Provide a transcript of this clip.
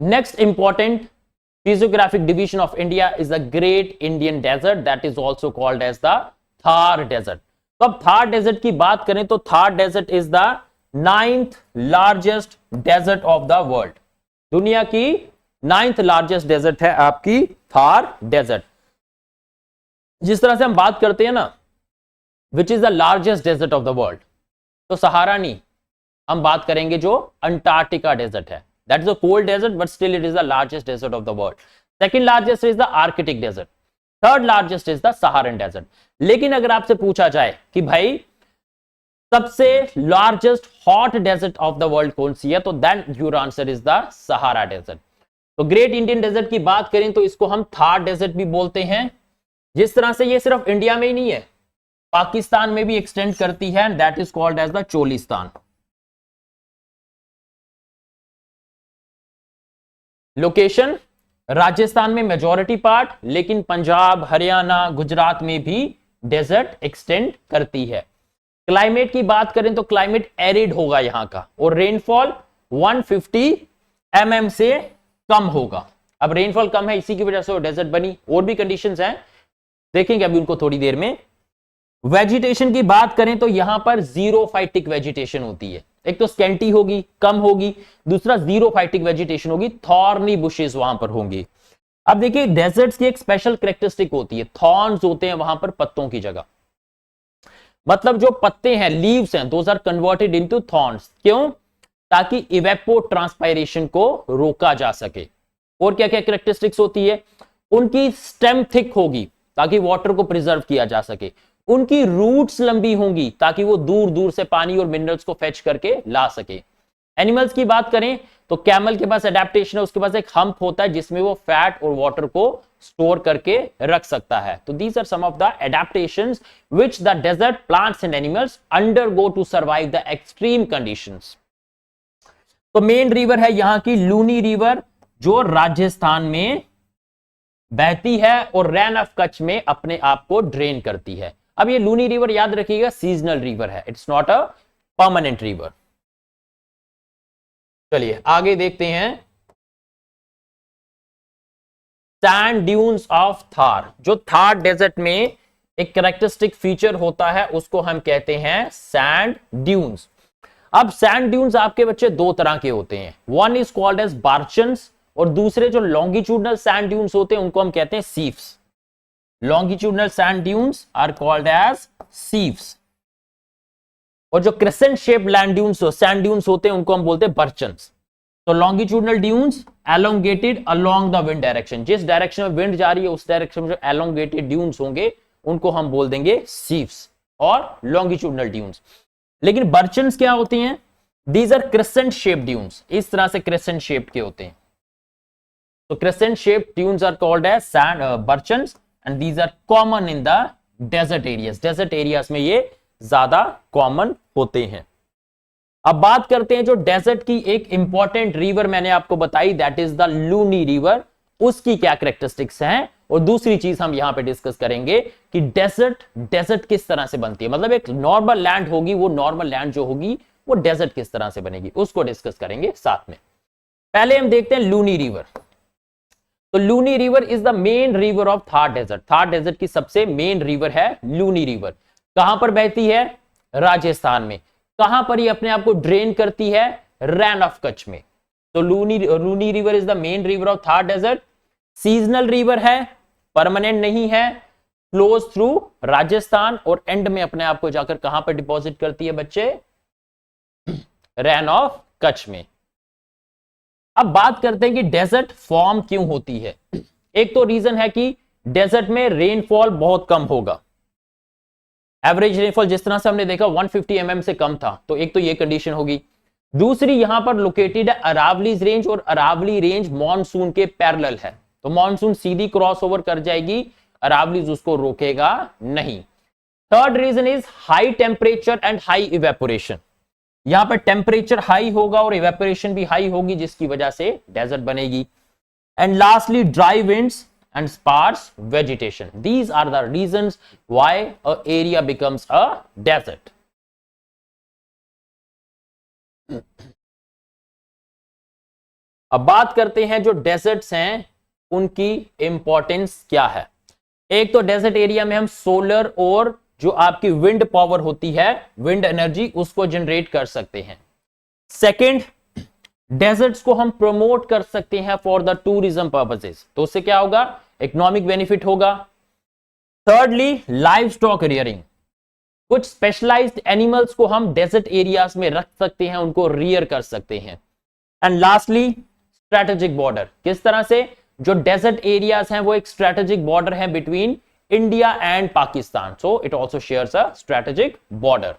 Next important physiographic division of India is the Great Indian Desert, that is also called as the Thar Desert. तो अब Thar desert की बात करें तो Thar desert is the 9th largest desert of the world. दुनिया की 9th largest desert है आपकी थार डेजर्ट. जिस तरह से हम बात करते हैं ना which is the largest desert of the world, तो सहारा नहीं, हम बात करेंगे जो अंटार्कटिका डेजर्ट है. That is a cold desert but still it is the largest desert of the world. Second largest is the Arctic desert. Third largest is the Saharan desert. लेकिन अगर आपसे पूछा जाए कि भाई सबसे largest hot desert of the world कौन सी है, तो then your answer is the Sahara desert. तो ग्रेट इंडियन डेजर्ट की बात करें तो इसको हम थार डेजर्ट भी बोलते हैं. जिस तरह से ये सिर्फ इंडिया में ही नहीं है, पाकिस्तान में भी एक्सटेंड करती है, that is called as the Cholistan. Location Rajasthan में मेजॉरिटी पार्ट, लेकिन पंजाब, हरियाणा, गुजरात में भी डेजर्ट एक्सटेंड करती है. क्लाइमेट की बात करें तो क्लाइमेट एरिड होगा यहां का, और रेनफॉल 150 mm से कम होगा. अब रेनफॉल कम है, इसी की वजह से वो डेजर्ट बनी. और भी कंडीशंस हैं, देखेंगे अभी उनको थोड़ी देर में. वेजिटेशन की बात करें तो यहां पर जीरोफाइटिक वेजिटेशन होती है. एक तो स्केंटी होगी, कम होगी, दूसरा जीरोफाइटिक वेजिटेशन होगी, थॉर्नी बुशेस वहां पर होंगी. अब देखिए डेजर्ट्स की एक स्पेशल कैरेक्टरिस्टिक होती है, थॉर्न्स होते हैं वहां पर पत्तों की जगह. मतलब जो पत्ते हैं, लीव्स हैं, those are converted into thorns. क्यों? ताकि इवेपो ट्रांसपायरेशन को रोका जा सके. और क्या क्या कैरेक्टरिस्टिक्स होती है? उनकी स्टेम थिक होगी ताकि वाटर को प्रिजर्व किया जा सके. उनकी रूट्स लंबी होंगी ताकि वो दूर दूर से पानी और मिनरल्स को फेच करके ला सके. एनिमल्स की बात करें तो कैमल के पास एडेप्टेशन है, उसके पास एक हम्प होता है जिसमें वो फैट और वाटर को स्टोर करके रख सकता है. तो these are some of the adaptations which the desert plants and animals undergo to survive the extreme conditions. तो मेन रिवर है यहां की लूनी रिवर, जो राजस्थान में बहती है और रैन ऑफ कच्छ में अपने आप को ड्रेन करती है. अब ये लूनी रिवर याद रखिएगा सीजनल रिवर है, it's not a permanent river. चलिए आगे देखते हैं. Sand dunes of Thar. जो थार डेजर्ट में एक कैरेक्टरिस्टिक फीचर होता है उसको हम कहते हैं सैंड ड्यून्स. अब सैंड ड्यून्स आपके बच्चे दो तरह के होते हैं. वन इज कॉल्ड एज बार्चन्स, और दूसरे जो लॉन्गिट्यूडनल सैंड ड्यून्स होते हैं उनको हम कहते हैं सीफ्स. longitudinal sand dunes are called as seeps, और जो crescent shape land dunes sand dunes होते हैं उनको हम बोलते हैं बर्चन्स. तो longitudinal dunes elongated along the wind direction, जिस डायरेक्शन में विंड जा रही है उस डायरेक्शन में जो एलोंगेटेड ड्यून्स होंगे उनको हम बोल देंगे सीप्स और लॉन्गिट्यूडनल ड्यून्स. लेकिन बर्चन्स क्या होती हैं? These are crescent shape dunes, इस तरह से क्रेसेंट शेप के होते हैं. तो crescent shape dunes are called as sand barchans, and these are common in the desert areas. desert areas में ये ज्यादा कॉमन होते हैं. अब बात करते हैं जो डेजर्ट की एक इंपॉर्टेंट रिवर मैंने आपको बताई, that is the Luni river. उसकी क्या कैरेक्टरिस्टिक्स हैं, और दूसरी चीज हम यहां पे डिस्कस करेंगे कि डेजर्ट किस तरह से बनती है. मतलब एक नॉर्मल लैंड होगी, वो नॉर्मल लैंड जो होगी वो डेजर्ट किस तरह से बनेगी, उसको डिस्कस करेंगे साथ में. पहले हम देखते हैं लूनी रिवर. तो Luni river is the main river of Thar desert. Thar desert की सबसे मेन रिवर है लूनी रिवर. कहां पर बहती है? राजस्थान में. कहां पर ये अपने आप को ड्रेन करती है? रैन ऑफ कच्छ में. तो Luni river is the main river of Thar desert. Seasonal river है, परमानेंट नहीं है, फ्लोज थ्रू राजस्थान, और एंड में अपने आप को जाकर कहां पर डिपॉजिट करती है बच्चे? रैन ऑफ कच्छ में. अब बात करते हैं कि डेजर्ट फॉर्म क्यों होती है. एक तो रीजन है कि डेजर्ट में रेनफॉल बहुत कम होगा. एवरेज रेनफॉल जिस तरह से हमने देखा 150 mm से कम था, तो एक तो ये कंडीशन होगी. दूसरी यहां पर लोकेटेड है अरावलीज रेंज, और अरावली रेंज मॉनसून के पैरेलल है. तो मॉनसून सीधी क्रॉस ओवर कर जाएगी, अरावलीज उसको रोकेगा नहीं. Third reason is high temperature and high evaporation. यहां पर टेम्परेचर हाई होगा और इवेपोरेशन भी हाई होगी, जिसकी वजह से डेजर्ट बनेगी. And lastly dry winds and sparse vegetation. These are the reasons why a area becomes a desert. अब बात करते हैं जो डेजर्ट्स हैं उनकी इंपॉर्टेंस क्या है। एक तो डेजर्ट एरिया में हम सोलर और जो आपकी विंड पावर होती है, विंड एनर्जी, उसको जनरेट कर सकते हैं। सेकंड, डेजर्ट्स को हम प्रमोट कर सकते हैं फॉर द टूरिज्म पर्पसेस, तो उससे क्या होगा, इकोनॉमिक बेनिफिट होगा। थर्डली, लाइव स्टॉक रियरिंग, कुछ स्पेशलाइज्ड एनिमल्स को हम डेजर्ट एरियाज में रख सकते हैं, उनको रियर कर सकते हैं। एंड लास्टली, स्ट्रेटेजिक बॉर्डर, किस तरह से, जो डेजर्ट एरियाज हैं वो एक स्ट्रेटेजिक बॉर्डर है between India and Pakistan, so it also shares a strategic border.